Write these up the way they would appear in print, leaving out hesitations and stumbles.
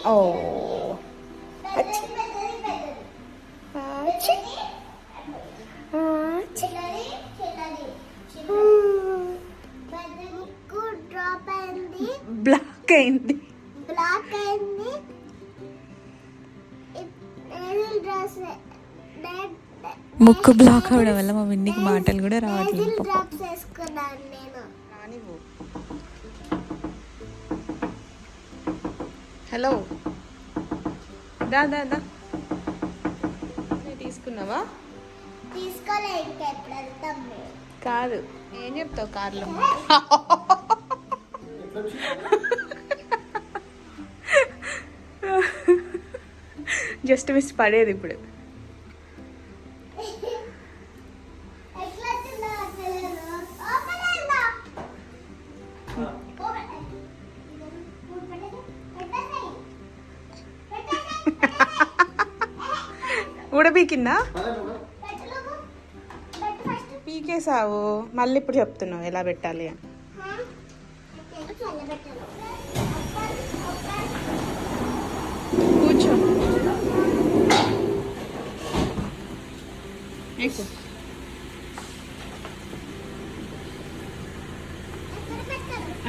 ఓ అచ్చి. అచ్చి. అచ్చి. బ్లాక్ అయింది. ముక్కు బ్లాక్ అవడం వల్ల మా విన్నికి మాటలు కూడా రావట్లేదు. హలో, దా దా దా. తీసుకున్నావా? కాదు, ఏం చెప్తావు కార్లో? జస్ట్ మిస్ పడేది ఇప్పుడు. ఊడబీకిందా? పీకేసావు, మళ్ళీ ఇప్పుడు చెప్తున్నావు ఎలా పెట్టాలి అని. కూర్చో.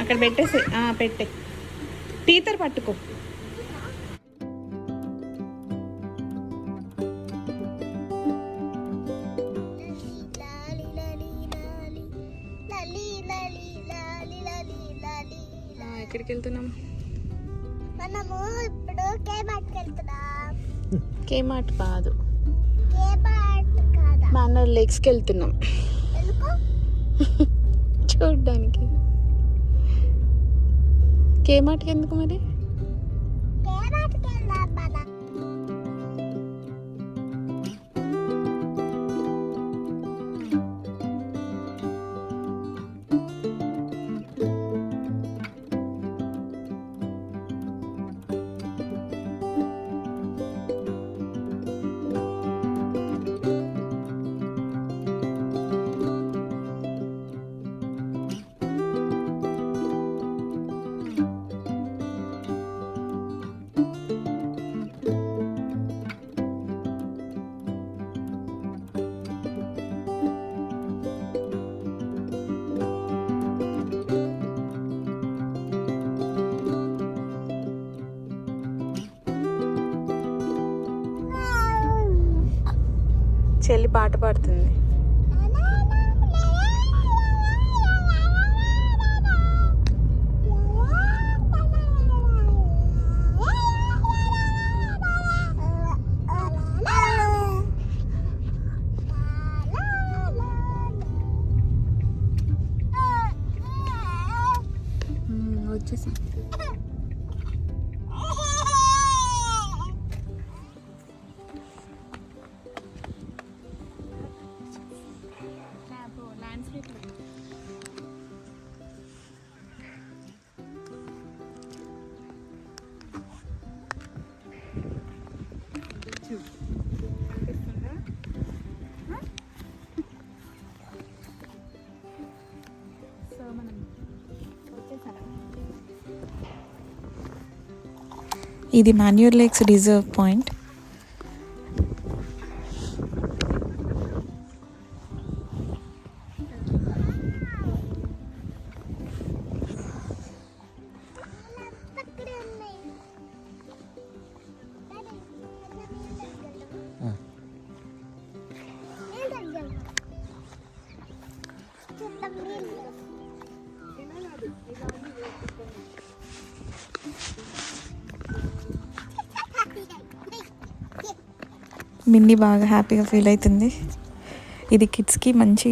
అక్కడ పెట్టేసి పెట్టే. టీతర్ పట్టుకో. ఎక్కడికి వెళ్తున్నాం మనము? ఇప్పుడు కేమార్ట్కి వెళ్తున్నాం. కేమార్ట్ కాదు, బ్యానర్ లేక్స్కి వెళ్తున్నాం చూడ్డానికి. కేమార్ట్కి ఎందుకు మరి? చెల్లి పాట పాడుతుంది. వచ్చేసి ఇది మాన్యూర్ లేక్స్ రిజర్వ్ పాయింట్. మిన్నీ బాగా హ్యాపీగా ఫీల్ అవుతుంది. ఇది కిడ్స్కి మంచి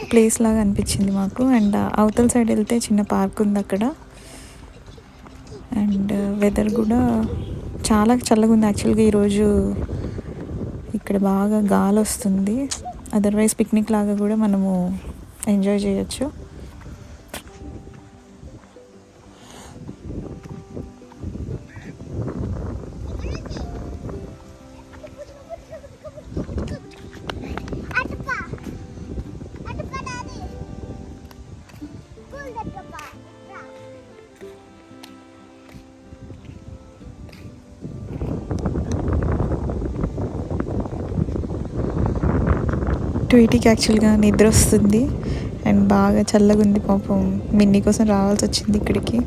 ప్లేస్ లాగా అనిపించింది మాకు. అండ్ అవతల సైడ్ వెళ్తే చిన్న పార్క్ ఉంది అక్కడ. అండ్ వెదర్ కూడా చాలా చల్లగా ఉంది. యాక్చువల్గా ఈరోజు ఇక్కడ బాగా గాలి వస్తుంది. అదర్వైజ్ పిక్నిక్ లాగా కూడా మనము ఎంజాయ్ చేయొచ్చు. ట్వీటీకి యాక్చువల్గా నిద్ర వస్తుంది అండ్ బాగా చల్లగా ఉంది. పాపం మిన్నీ కోసం రావాల్సి వచ్చింది ఇక్కడికి.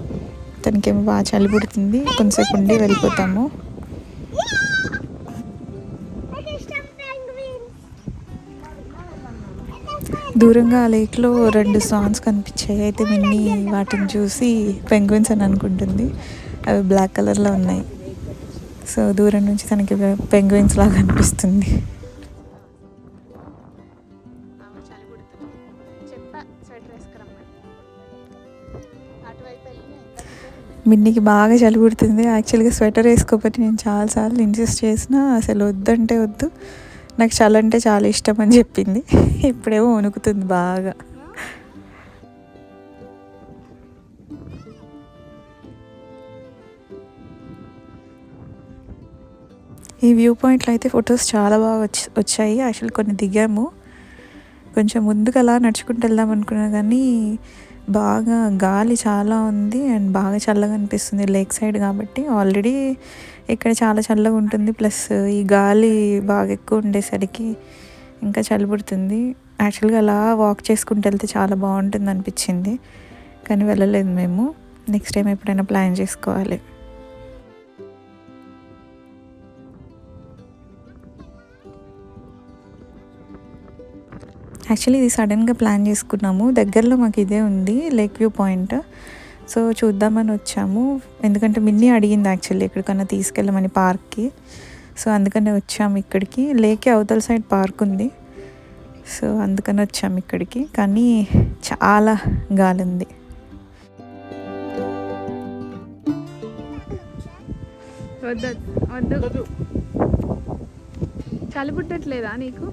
తనకేమో బాగా చలి పుడుతుంది. కొంతసేపు ఉండి వెళ్ళిపోతాము. దూరంగా ఆ లేక్లో 2 స్వాన్స్ కనిపించాయి. అయితే మిన్నీ వాటిని చూసి పెంగ్విన్స్ అని అనుకుంటుంది. అవి బ్లాక్ కలర్లో ఉన్నాయి. సో దూరం నుంచి తనకి పెంగ్విన్స్ లాగా అనిపిస్తుంది. మిన్నీకి బాగా చలి పుడుతుంది. యాక్చువల్గా స్వెటర్ వేసుకోకపోతే నేను చాలాసార్లు ఇన్సిస్ట్ చేసినా అసలు వద్దంటే వద్దు, నాకు చలి అంటే చాలా ఇష్టం అని చెప్పింది. ఇప్పుడేమో వణుకుతుంది బాగా. ఈ వ్యూ పాయింట్లో అయితే ఫొటోస్ చాలా బాగా వచ్చాయి. యాక్చువల్ కొన్ని దిగాము. కొంచెం ముందుకు అలా నడుచుకుంటూ వెళ్దాం అనుకున్నా కానీ బాగా గాలి చాలా ఉంది అండ్ బాగా చల్లగా అనిపిస్తుంది లేక్ సైడ్ కాబట్టి. ఆల్రెడీ ఇక్కడ చాలా చల్లగా ఉంటుంది, ప్లస్ ఈ గాలి బాగా ఎక్కువ ఉండేసరికి ఇంకా చలి పుడుతుంది. యాక్చువల్గా అలా వాక్ చేసుకుంటూ వెళ్తే చాలా బాగుంటుంది అనిపించింది, కానీ వెళ్ళలేదు మేము. నెక్స్ట్ టైం ఎప్పుడైనా ప్లాన్ చేసుకోవాలి. యాక్చువల్లీ ఇది సడన్గా ప్లాన్ చేసుకున్నాము. దగ్గరలో మాకు ఇదే ఉంది లేక్ వ్యూ పాయింట్. సో చూద్దామని వచ్చాము. ఎందుకంటే మిన్నీ అడిగింది యాక్చువల్లీ ఎక్కడికన్నా తీసుకెళ్ళమని పార్క్కి. సో అందుకనే వచ్చాము ఇక్కడికి. లేక్ అవతల సైడ్ పార్క్ ఉంది, సో అందుకని వచ్చాము ఇక్కడికి. కానీ చాలా గాలి ఉంది. వద్దు చలి పుట్టట్లేదా నీకు?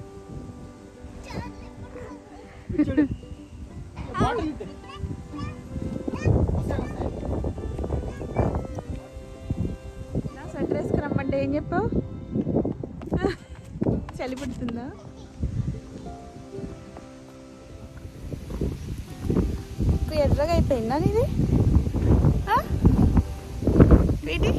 స్వెటర్ వేసుకు రమ్మంటే ఏం చెప్పావు? చలి పుడుతుందా? ఎర్రగా అయిపోయిందా నీది? వీటి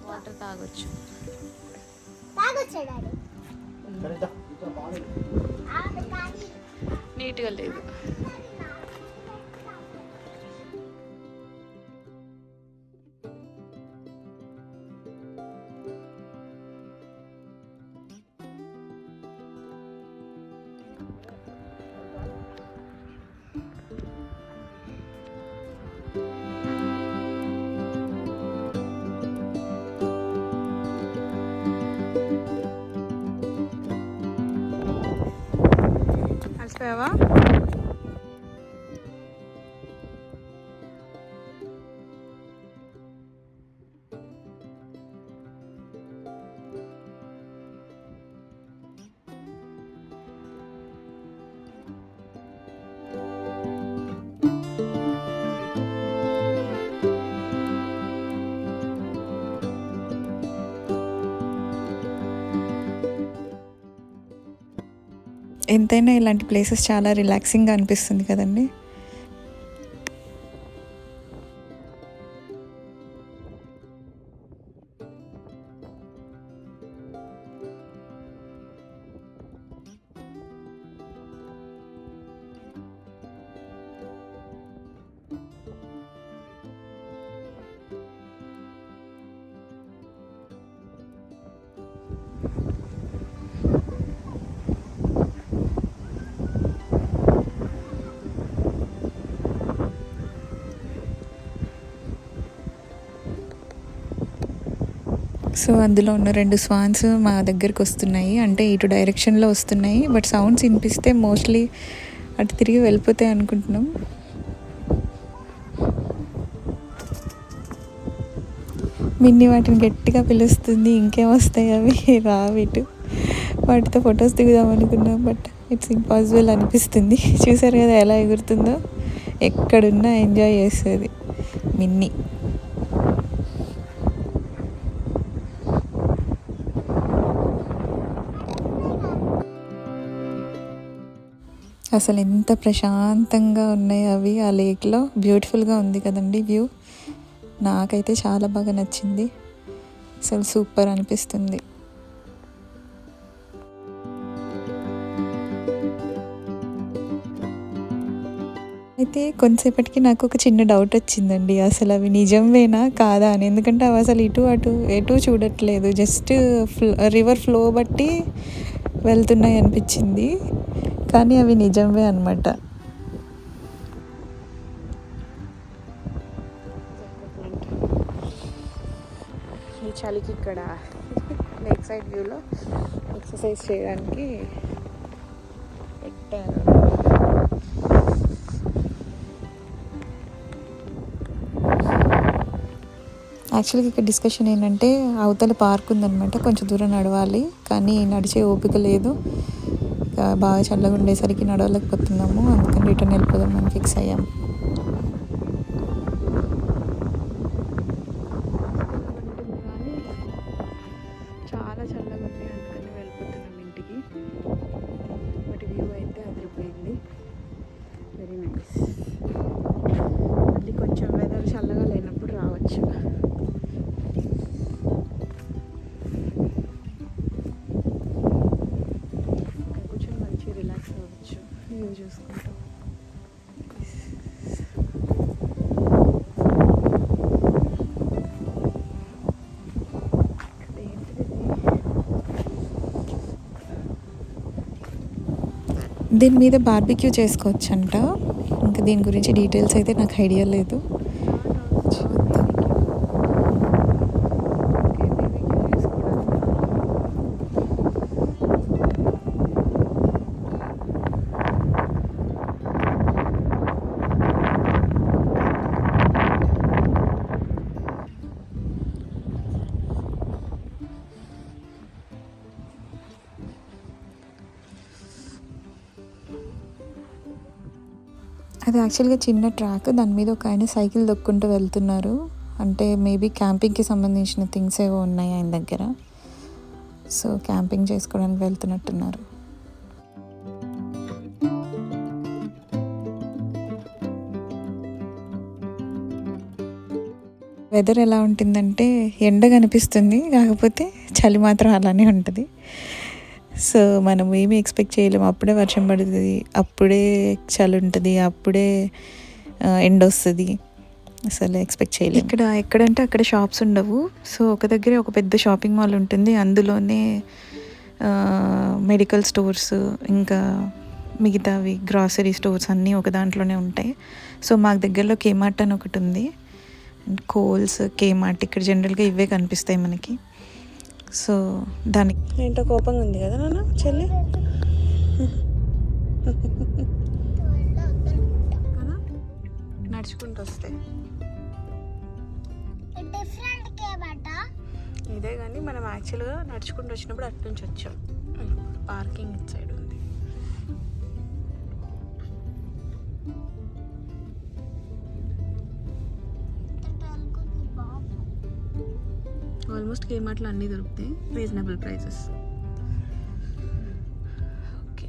వాటర్ తాగొచ్చు. నీట్గా లేదు. అలసిపోయావా? ఎంతైనా ఇలాంటి ప్లేసెస్ చాలా రిలాక్సింగ్గా అనిపిస్తుంది కదండి. సో అందులో ఉన్న 2 స్వాన్స్ మా దగ్గరికి వస్తున్నాయి. అంటే ఇటు డైరెక్షన్లో వస్తున్నాయి, బట్ సౌండ్స్ వినిపిస్తే మోస్ట్లీ అటు తిరిగి వెళ్ళిపోతాయి అనుకుంటున్నాం. మిన్నీ వాటిని గట్టిగా పిలుస్తుంది, ఇంకేం వస్తాయి అవి రావిటు. వాటితో ఫొటోస్ దిగుదాం అనుకున్నాం, బట్ ఇట్స్ ఇంపాసిబుల్ అనిపిస్తుంది. చూసారు కదా ఎలా ఎగురుతుందో, ఎక్కడున్నా ఎంజాయ్ చేస్తుంది మిన్నీ. అసలు ఎంత ప్రశాంతంగా ఉన్నాయి అవి ఆ లేక్లో. బ్యూటిఫుల్గా ఉంది కదండి వ్యూ. నాకైతే చాలా బాగా నచ్చింది. అసలు సూపర్ అనిపిస్తుంది. అయితే కొంతసేపటికి నాకు ఒక చిన్న డౌట్ వచ్చిందండి, అసలు అవి నిజమేనా కాదా అని. ఎందుకంటే అవి అసలు ఇటు అటు ఎటు చూడట్లేదు, జస్ట్ రివర్ ఫ్లో బట్టి వెళ్తున్నాయి అనిపించింది. కానీ అవి నిజమే అనమాట. ఈ చలికి ఇక్కడ లేక్ సైడ్ వ్యూలో ఎక్సర్సైజ్ చేయడానికి పెట్టారు. యాక్చువల్గా ఇక్కడ డిస్కషన్ ఏంటంటే అవతల పార్క్ ఉందన్నమాట, కొంచెం దూరం నడవాలి, కానీ నడిచే ఓపిక లేదు. బాగా చల్లగా ఉండేసరికి నడవలేకపోతున్నాము, అందుకని రిటర్న్ వెళ్ళిపోదామని ఫిక్స్ అయ్యాము. చాలా చల్లగా ఉంది, అందుకని వెళ్ళిపోతున్నాం ఇంటికి. బట్ వ్యూ అయితే అదిరిపోయింది, వెరీ నైస్. మళ్ళీ కొంచెం వెదర్ చల్లగా లేనప్పుడు రావచ్చు. ఇక్కడ కూర్చొని మంచిగా రిలాక్స్ అవ్వచ్చు వ్యూ చూసుకుంటూ. దీని మీద బార్బిక్యూ చేసుకోవచ్చు అంట, ఇంకా దీని గురించి డీటెయిల్స్ అయితే నాకు ఐడియా లేదు. అది యాక్చువల్గా చిన్న ట్రాక్, దాని మీద ఒక ఆయన సైకిల్ దొక్కుంటూ వెళ్తున్నారు. అంటే మేబీ క్యాంపింగ్కి సంబంధించిన థింగ్స్ ఏవో ఉన్నాయి ఆయన దగ్గర, సో క్యాంపింగ్ చేసుకోవడానికి వెళ్తున్నట్టున్నారు. వెదర్ ఎలా ఉంటుందంటే ఎండ కనిపిస్తుంది, కాకపోతే చలి మాత్రం అలానే ఉంటుంది. సో మనం ఏమీ ఎక్స్పెక్ట్ చేయలేము, అప్పుడే వర్షం పడుతుంది, అప్పుడే చలి ఉంటుంది, అప్పుడే ఎండ వస్తుంది, అసలు ఎక్స్పెక్ట్ చేయలేము. ఇక్కడ ఎక్కడంటే అక్కడ షాప్స్ ఉండవు. సో ఒక దగ్గరే ఒక పెద్ద షాపింగ్ మాల్ ఉంటుంది, అందులోనే మెడికల్ స్టోర్స్ ఇంకా మిగతావి గ్రాసరీ స్టోర్స్ అన్నీ ఒక దాంట్లోనే ఉంటాయి. సో మాకు దగ్గరలో కేమార్ట్ అని ఒకటి ఉంది, కోల్స్, కేమార్ట్, ఇక్కడ జనరల్గా ఇవే కనిపిస్తాయి మనకి. సో దానికి ఏంటో కోపంగా ఉంది కదా నాన్న చెల్లి. నడుచుకుంటూ వస్తే ఇదే, కానీ మనం యాక్చువల్గా నడుచుకుంటూ వచ్చినప్పుడు అటు నుంచి వచ్చాం. పార్కింగ్ ఇటు సైడ్ ఉంది. ఆల్మోస్ట్ కేమార్ట్లో అన్నీ దొరుకుతాయి, రీజనబుల్ ప్రైసెస్. ఓకే,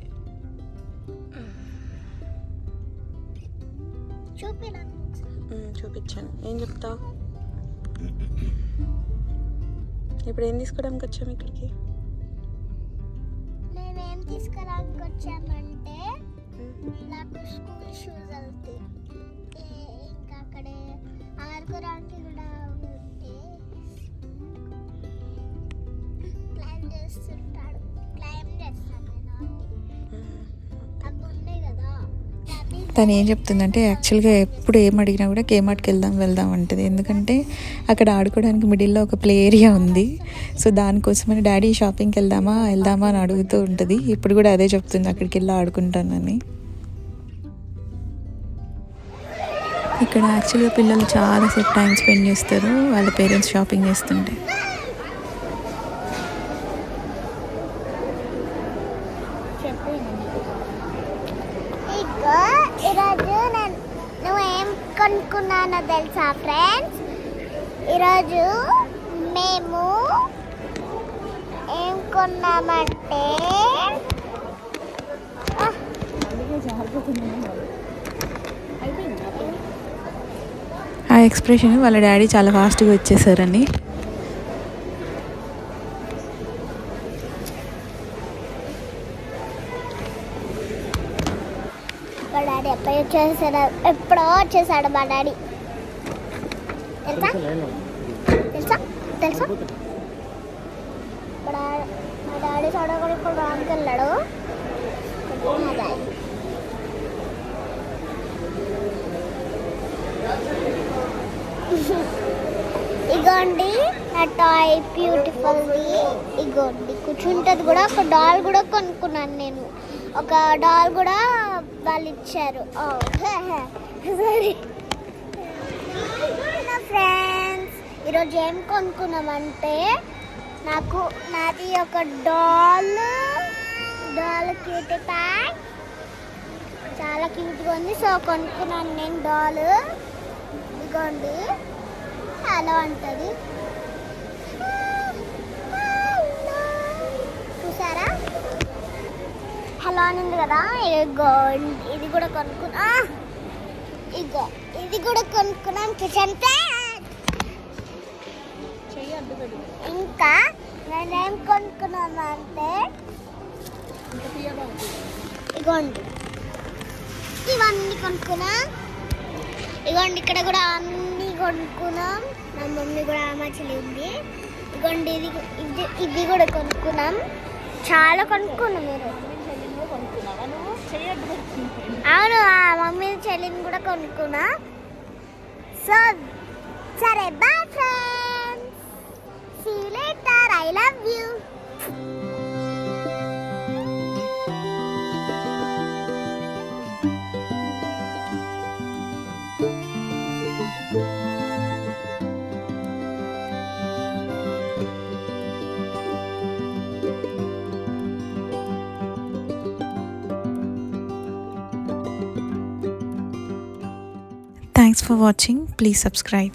చూపించాను. ఏం చెప్తావు? ఇప్పుడు ఏం తీసుకోవడానికి వచ్చాము ఇక్కడికి? మేమేం తీసుకురానికి వచ్చామంటే నాకు స్కూల్ షూస్ అవుతాయి, ఇంకా అక్కడే ఆడుకోవడానికి కూడా ఉంటే క్లైమ్ చేస్తుంటాడు, క్లైమ్ చేస్తాను నేను. అవి ఉన్నాయి కదా. తను ఏం చెప్తుందంటే యాక్చువల్గా ఎప్పుడు ఏం అడిగినా కూడా కేమార్ట్కి వెళ్దాం అంటుంది, ఎందుకంటే అక్కడ ఆడుకోవడానికి మిడిల్లో ఒక ప్లే ఏరియా ఉంది. సో దానికోసమని డాడీ షాపింగ్కి వెళ్దామా అని అడుగుతూ ఉంటుంది. ఇప్పుడు కూడా అదే చెప్తుంది, అక్కడికి వెళ్ళి ఆడుకుంటానని. ఇక్కడ యాక్చువల్గా పిల్లలు చాలాసేపు టైం స్పెండ్ చేస్తారు వాళ్ళ పేరెంట్స్ షాపింగ్ చేస్తుంటే. ఈరోజు నువ్వేం కొనుక్కున్నానో తెలుసా ఫ్రెండ్స్? ఈరోజు మేము ఏం కొన్నామంటే ఆ ఎక్స్ప్రెషన్ వాళ్ళ డాడీ చాలా ఫాస్ట్గా వచ్చేసారని. డాడీ అబ్బాయి వచ్చేసాడు, ఎప్పుడో వచ్చేసాడు మా డాడీ. తెలుసా తెలుసా తెలుసా మా డాడీ చదవకుండా ఇప్పుడు రామ్కి వెళ్ళాడు. మా డాడీ ఇగోండి నా టాయ్ బ్యూటిఫుల్ది. ఇగోండి కూర్చుంటుంది కూడా. ఒక డాల్ కూడా కొనుక్కున్నాను నేను. ఒక డాల్ కూడా వాళ్ళు ఇచ్చారు. సారీ నా ఫ్రెండ్స్, ఈరోజు ఏం కొనుక్కున్నామంటే నాది ఒక డాల్ క్యూట్ ప్యాక్, చాలా క్యూట్గా ఉంది. సో కొనుక్కున్నాను నేను డాల్. ఇదిగోండి హలో అంటది, చూసారా హలో అనింది కదా. ఇది కూడా కొనుక్కున్నా. ఇగో ఇది కూడా కొనుక్కున్నాం కిచెన్ ప్యాక్. ఇంకా నేనేం కొనుక్కున్నాను అంటే ఇగోండి ఇవన్నీ కొనుక్కున్నా. ఇగోండి ఇక్కడ కూడా అన్నీ కొనుక్కున్నాం. నా మమ్మీ కూడా మంచిగా. ఇగోండి ఇది కూడా కొనుక్కున్నాం. చాలా కొనుక్కున్నాం మీరు. అవును, మమ్మీ చెల్లిని కూడా కొనుక్కున్నా. సో సరే, bye friends, see you later, I love you. Thanks for watching. Please subscribe.